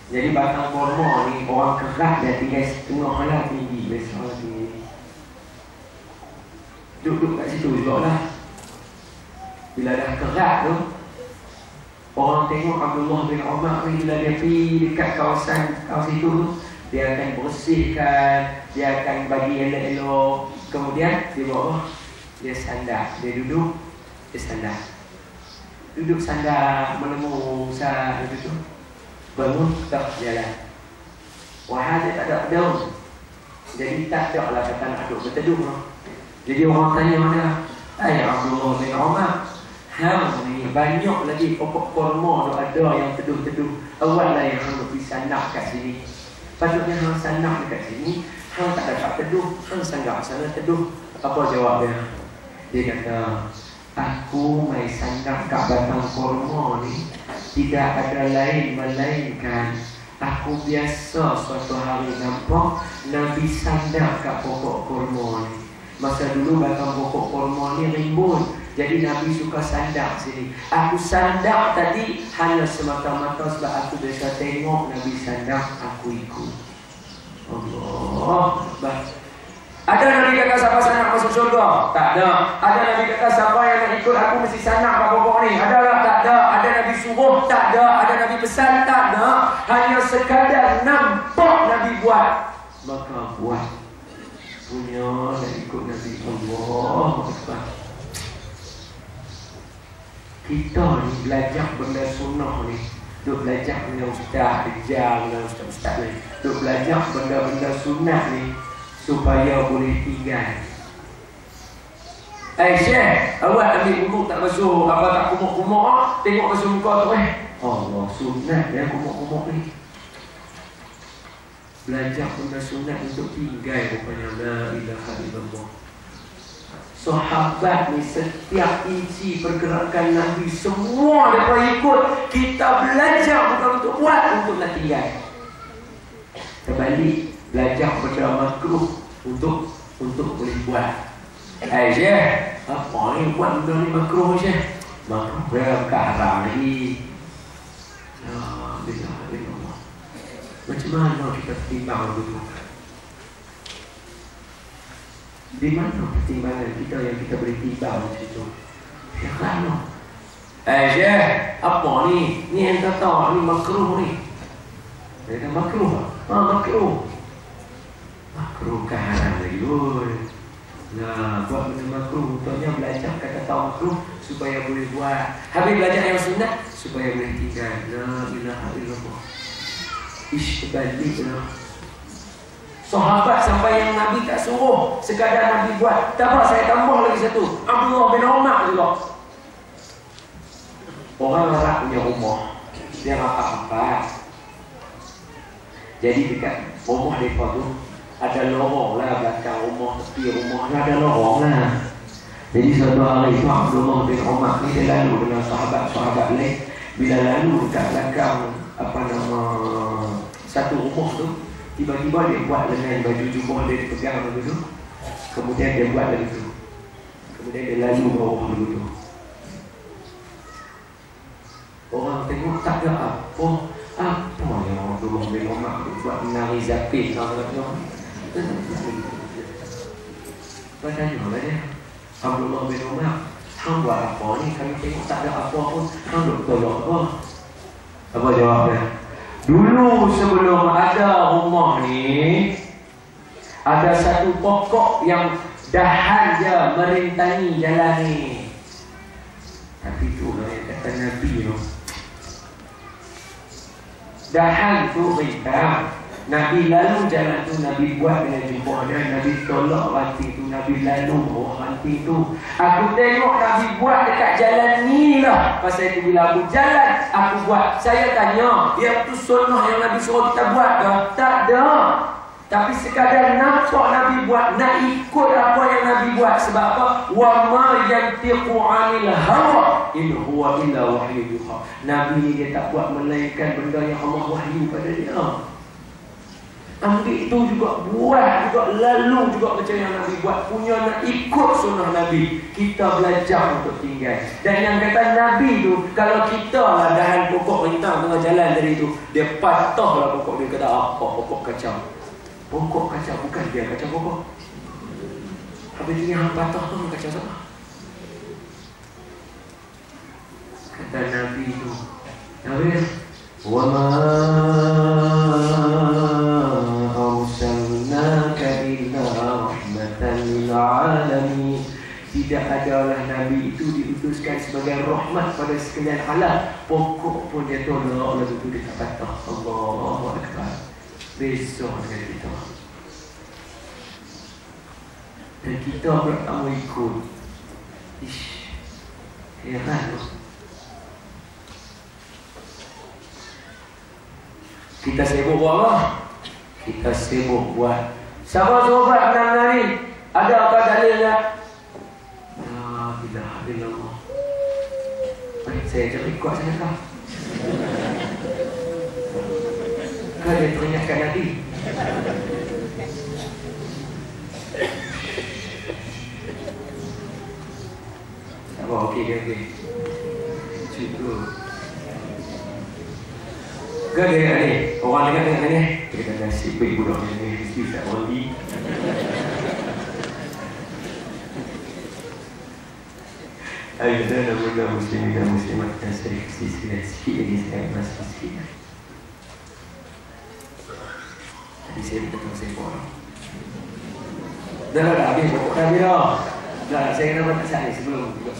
A: Jadi batang kurma ni orang kerak dia tinggal setengah lah tinggi. Besar lah tinggi. Duduk kat situ juga lah. Bila dah kerak tu, orang tengok Abdullah bin Umar ni bila dia pergi dekat kawasan itu tu, dia akan bersihkan, dia akan bagi elok-elok. Kemudian dia buat apa? Dia sandar, dia duduk, dia sandar. Duduk sandar, melemu sah gitu. Bangun, tak jalan. Wahai dia tak ada daun. Jadi tak ada lah kata nak duduk berteduh. Jadi orang tanya mana? Abdullah bin Umar, ni banyak lagi pokok kurma ada yang teduh-teduh. Awak lah yang harus pergi sandar kat sini. Patutnya hang sandar dekat sini. Hang tak dapat teduh, hang sandar sana teduh. Apa jawab dia? Dia kata, aku mai sandar kat batang kurma ni tidak ada lain melainkan aku biasa suatu hari nampak Nabi sandar kat pokok kurma ni. Masa dulu batang pokok kurma ni rimbun. Jadi Nabi suka sandar sini. Aku sandar tadi hanya semata-mata sebab aku biasa tengok Nabi sandar, aku ikut. Allah. Ada Nabi kata siapa sandar masuk surga? Tak ada. Ada Nabi kata siapa yang nak ikut aku mesti sandar kat pokok ni? Ada tak? Tak ada. Ada Nabi suruh? Tak ada. Ada Nabi pesan? Tak ada. Hanya sekadar nampak Nabi buat, maka buat. Punya dan ikut Nabi. Allah Akbar. Kita ni belajar benda sunnah ni. Duk belajar dengan ustaz, kejar dengan ustaz-ustaz ni. Duk belajar benda-benda sunnah ni supaya boleh tinggal. Syekh, awak ambil buku tak basuh, apa tak kumuk-kumuk, tengok basuh muka tu Allah, sunnah dia kumuk-kumuk ni. Belajar benda sunat untuk tinggal rupanya. La ilaha illallah. Sahabat ni setiap inci pergerakan Nabi semua mereka ikut. Kita belajar bukan untuk buat, untuk nak tinggal. Kembali belajar benda makruh untuk boleh buat. Syekh, apa ni buat benda ni makruh Syekh? Makruh dia bukan haram lagi. La ilaha illallah. Macam mana kita pertimbang begitu? Di mana pertimbangan kita yang kita boleh timbang di situ? Ya kan? Syekh, apa ni? Ni yang kata ni makruh ni. Dia kata makruh. Makruh. Makruh kan haram lagi. Nah, buat benda makruh. Contohnya belajar kata tahu makruh supaya boleh buat. Habis belajar yang sunat supaya boleh tinggal. La ilaha illallah. Baliklah. Sahabat sampai yang Nabi tak suruh, sekadar Nabi buat. Tak apa, saya tambah lagi satu. Abdullah bin Umar juga. Orang larat punya rumah, dia rapat-rapat. Jadi dekat rumah mereka tu ada lorong lah belakang rumah, tepi rumah ada lorong lah. Jadi suatu hari itu Abdullah bin Umar ni dia lalu dengan sahabat-sahabat lain. Bila lalu dekat belakang satu rumah tu, tiba-tiba dia buat dengan baju jubah dia dipegang begitu. Kemudian dia buat begitu. Kemudian dia lalu bawah begitu. tengok tak ada apa. Apa yang Abdullah bin Umar buat menari zapin kalau bertanyalah dia, Abdullah bin Umar, hang buat apa ni? Kami tengok tak ada apa pun, hang duk tolak apa? Apa jawabnya? Dulu sebelum ada rumah ni, ada satu pokok yang dahan dia merintangi jalan ni. Tapi tu lah yang kata Nabi tu. Dahan tu rintang. Nabi lalu jalan tu, Nabi buat dengan jubah dia, Nabi tolak ranting tu, Nabi lalu bawah ranting tu. Aku tengok Nabi buat dekat jalan ni lah. Pasal itu bila aku jalan, aku buat. Saya tanya, yang tu sunnah yang Nabi suruh kita buat ke? Tak ada. Tapi sekadar nampak Nabi buat, nak ikut apa yang Nabi buat. Sebab apa? Wa ma yantiqu 'anil hawa in huwa illa wahyu yuha. Nabi ni dia tak buat melainkan benda yang Allah wahyu pada dia. Ambil itu juga, buat juga, lalu juga macam yang Nabi buat. Punya nak ikut sunnah Nabi. Kita belajar untuk tinggal. Dan yang kata Nabi tu, kalau kita lah dahan pokok rintang tengah jalan dari tu, dia patah lah pokok dia. Kata apa? Pokok kacang. Pokok kacang, bukan dia kacang pokok. Habis ini yang patah tu kacang sama. Kata Nabi tu, Nabi wa ma arsalnaka illa rahmatan lil alamin. Tidak adalah Nabi itu diutuskan sebagai rahmat pada sekalian alam. Pokok pun dia tolak, lalu tu dia tak patah. Allahu Akbar. Besok dengan kita. Dan kita pula tak mau ikut. Ish, heran tu. Kita sibuk buat apa? Kita sibuk buat. Siapa suruh buat benda-benda ni? Ada apa dalilnya? La ilaha illallah. Baik, saya cakap ikut saya kah? Kau dia teringatkan Nabi. Apa? Okey. Cukup. Kau dia ni, orang dengar ni. Dia kata nasib baik budak ni mesti tak berhenti. Ayuhlah bunda muslimin dan muslimat yang saya kasih sikit lagi saya masih sikit. Tadi saya berkata saya orang. Dah habis pokok Nabi dah. Dah saya kena buat tak sebelum juga.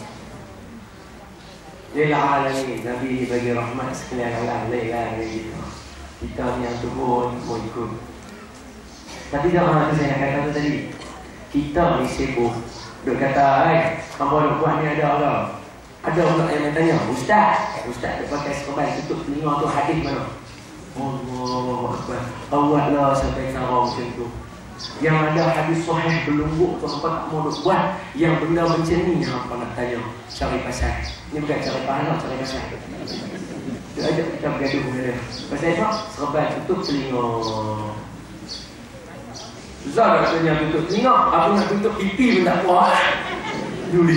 A: Lil alamin, Nabi ni bagi rahmat sekalian alam. Lailah gitu. Kita ni yang turun mau ikut. Tapi jangan saya nak kata tu tadi. Kita ni sibuk. Duk kata, apa duk buat ni ada Allah. Ada pula yang tanya, Ustaz dia pakai serban tutup telinga tu hadis mana? Allahu Akbar. Awaklah sampai sarau macam tu. Yang ada hadis sahih belungguk tu apa tak mau duk buat. Yang benda macam ni apa nak tanya. Cari pasal. Ni bukan cari pahala, cari pasal. Dia ajak kita bergaduh dengan dia. Pasal apa? Serban tutup telinga. Zah katanya tutup telinga. Aku nak tutup pipi pun tak kuat. Juli.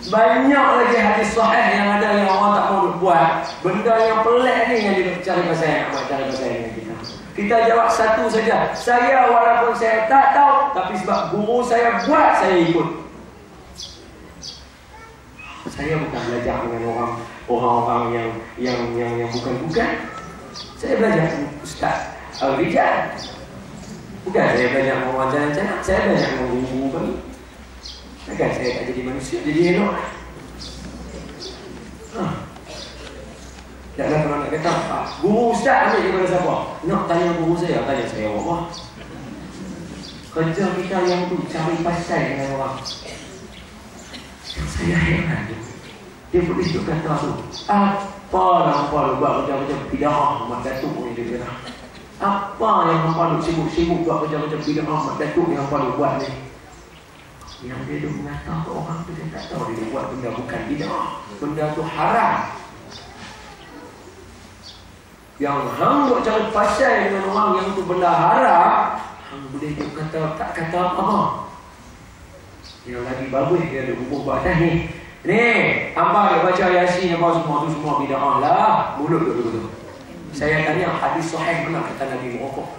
A: Banyak lagi hadis sahih yang ada yang orang tak mau buat. Benda yang pelik ni yang dia cari pasal. Cari pasal dengan kita. Kita jawab satu saja. Saya walaupun saya tak tahu, tapi sebab guru saya buat, saya ikut. Saya bukan belajar dengan orang-orang yang bukan. Saya belajar Ustaz Al-Rijal. Bukan saya belajar dengan orang jalan-jalan. Saya belajar dengan guru kami. Takkan saya tak jadi manusia, jadi elok. Taklah kalau nak kata guru Ustaz ambil daripada siapa? Nak tanya guru saya, tanya saya Allah. Kerja kita yang tu cari pasal dengan orang. Saya heran tu. Dia boleh tu kata tu, apa lu buat macam-macam bid'ah Ahmad Datuk ni dia kata. Apa yang hampa lu sibuk-sibuk buat macam-macam bid'ah Ahmad Datuk yang hampa lu buat ni? Yang dia duk mengata ke orang tu, dia tak tahu dia buat benda bukan bid'ah. Benda tu haram. Yang hang buat cari pasal dengan orang yang tu benda haram, hang boleh duk kata tak kata apa. Yang lagi bagus dia duk bubuh buat dah ni. Ni, hamba dia baca Yasin apa semua tu semua bid'ah lah. Mulut dulu. Saya tanya hadis sahih mana kata Nabi merokok.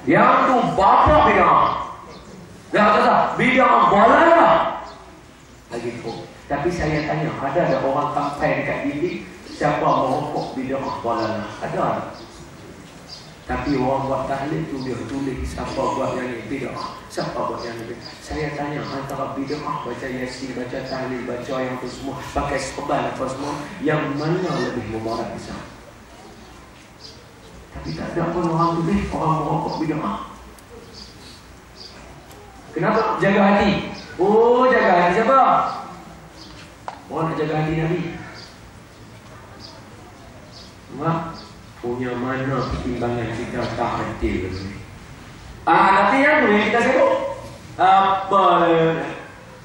A: Yang tu bapa bid'ah. Dia kata bid'ah balalah. Lagi tu. Tapi saya tanya, ada orang sampai dekat dinding siapa merokok bid'ah balalah? Ada. Tapi orang buat tahlil tu dia tulis siapa buat yang ni bid'ah, siapa buat yang ni. Saya tanya antara bid'ah baca Yasin, baca tahlil, baca yang tu semua, pakai serban apa semua, yang mana lebih mubarak besar? Tapi tak ada pun orang tulis orang merokok bid'ah. Kenapa? Jaga hati. Oh, jaga hati siapa? Orang nak jaga hati Nabi. Mak, punya mana pertimbangan kita tak hati lagi. Tapi yang tu yang kita sebut apa?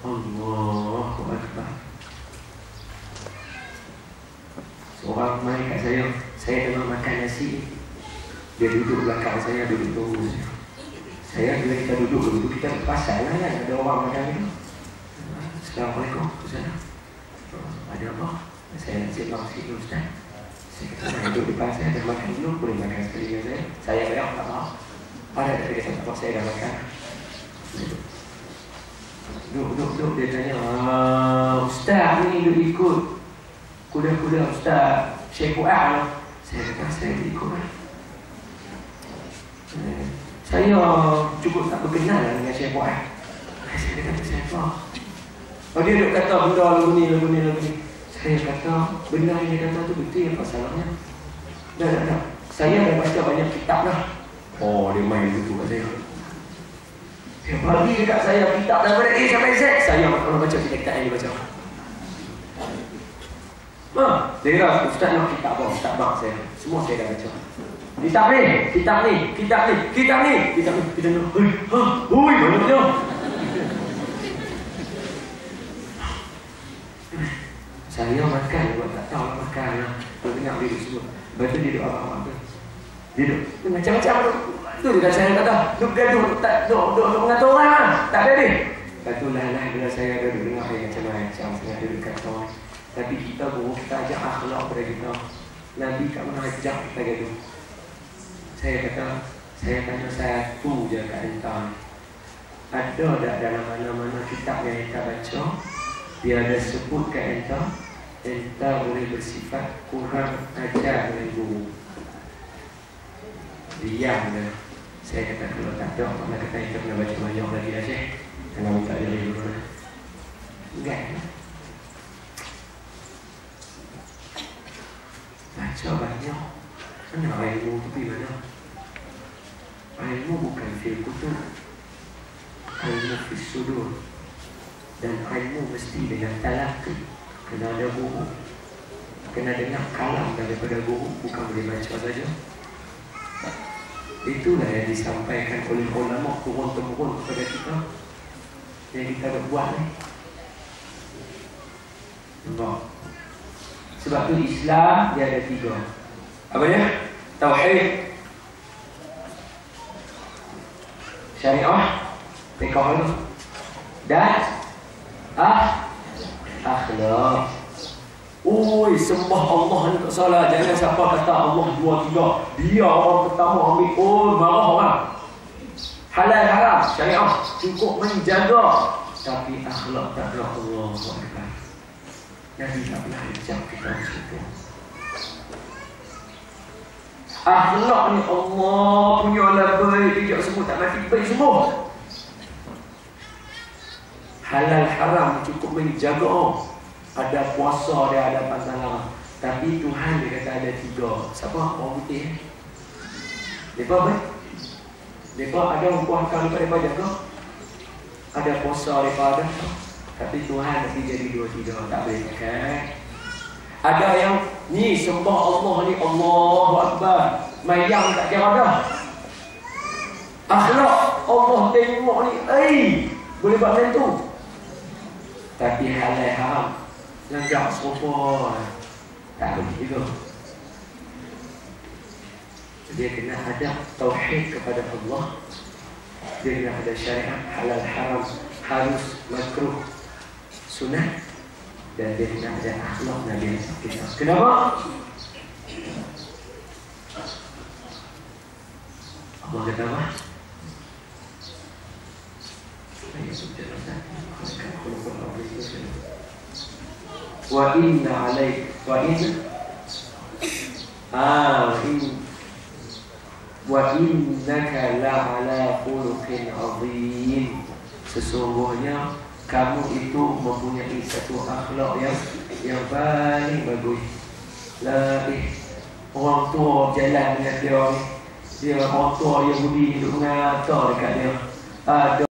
A: Allahu Akbar. Seorang mai kat saya tengah makan nasi. Dia duduk belakang saya, duduk tunggu saya. Bila kita duduk kita pasal lah kan. Ada orang makan ni. Assalamualaikum. Ada apa? Saya nak cakap sikit Ustaz. Saya kata duduk depan saya, dah makan dulu, boleh makan sekali dengan saya. Saya berak, tak apa. Ada dia kata, apa saya dah makan. Duduk. Dia tanya, Ustaz ni duduk ikut kuda-kuda Ustaz Syekh Fuad. Saya kata, saya ikut lah. Saya cukup tak berkenal dengan Syekh Fuad. Saya kata, siapa? Dia duduk kata benda lagu ni. Saya kata, benda yang dia kata tu betul apa salahnya? Dah. Saya dah baca banyak kitab lah. Oh, dia main begitu kat saya. Dia bagi dekat saya kitab daripada A sampai Z. Saya kalau baca kitab yang dia baca. Dia kata, Ustaz nak kitab apa? Kitab bang saya. Semua saya dah baca. Kitab ni. Kita nak, hui, banyaknya. Saya makan, buat tak tahu makan lah. Dia dengar duduk semua. Lepas tu dia duduk apa-apa tu. Dia duduk macam-macam tu. Tu dekat saya kata, duduk mengatur orang lah. Tak ada dia. Lepas tu lah bila saya ada duduk dengar dia macam-macam. Saya ada dekat kawan. Tapi kita pun, kita ajak akhlak pada kita. Nabi kat mana ajak kita gitu. Saya kata, saya tanya satu je kat entah. Ada tak dalam mana-mana kitab yang kita baca, dia ada sebut kat entah boleh bersifat kurang ajar dengan guru. Diam dah. Saya kata kalau tak ada, mana kata kita kena baca banyak lagi dah Syekh. Jangan minta dia lagi dulu. Enggak. Baca banyak. Mana ilmu tu pergi mana? Ilmu bukan fil kutub. Ilmu fil sudur. Dan ilmu mesti dengan talaqi. Kena ada guru, kena dengar kalam daripada guru, bukan boleh baca saja. Itulah yang disampaikan oleh ulama turun-temurun kepada kita, yang kita buat ni. Sebab tu Islam dia ada 3. Apa dia? Tauhid, syariah, fiqh, dan akhlak. Oi, sembah Allah ni tak salah. Jangan siapa kata Allah 2, 3. Dia orang pertama ambil. Oh, marah orang. Halal haram syariah cukup menjaga, tapi akhlak tak ada. Allah Akbar. Nabi tak pernah ajak kita macam. Akhlak ni Allah punya label. Dia semua tak mati baik semua. Halal haram cukup menjaga. Ada puasa dia, ada pasangan. Tapi Tuhan dia kata ada 3. Siapa? Orang putih. Mereka apa? Mereka ada puasa mereka jaga. Ada puasa mereka ada. Tapi Tuhan nanti jadi 2, 3. Tak boleh pakai. Ada yang ni sembah Allah ni Allahu Akbar. Mayang tak kira dah. Akhlak Allah tengok ni. Boleh buat macam tu. Tapi halal haram langgar sofa tak boleh juga. Dia kena ada tauhid kepada Allah. Dia kena ada syariat halal haram, harus makruh, sunat dan dia tidak ada akhlak Nabi kita. Kenapa? Allah kata apa? Wa inna alaik wa innaka la ala khuluqin azim. Sesungguhnya kamu itu mempunyai satu akhlak yang paling bagus. Orang tua berjalan dengan dia orang tua Yahudi duduk mengata dekat dia. Ada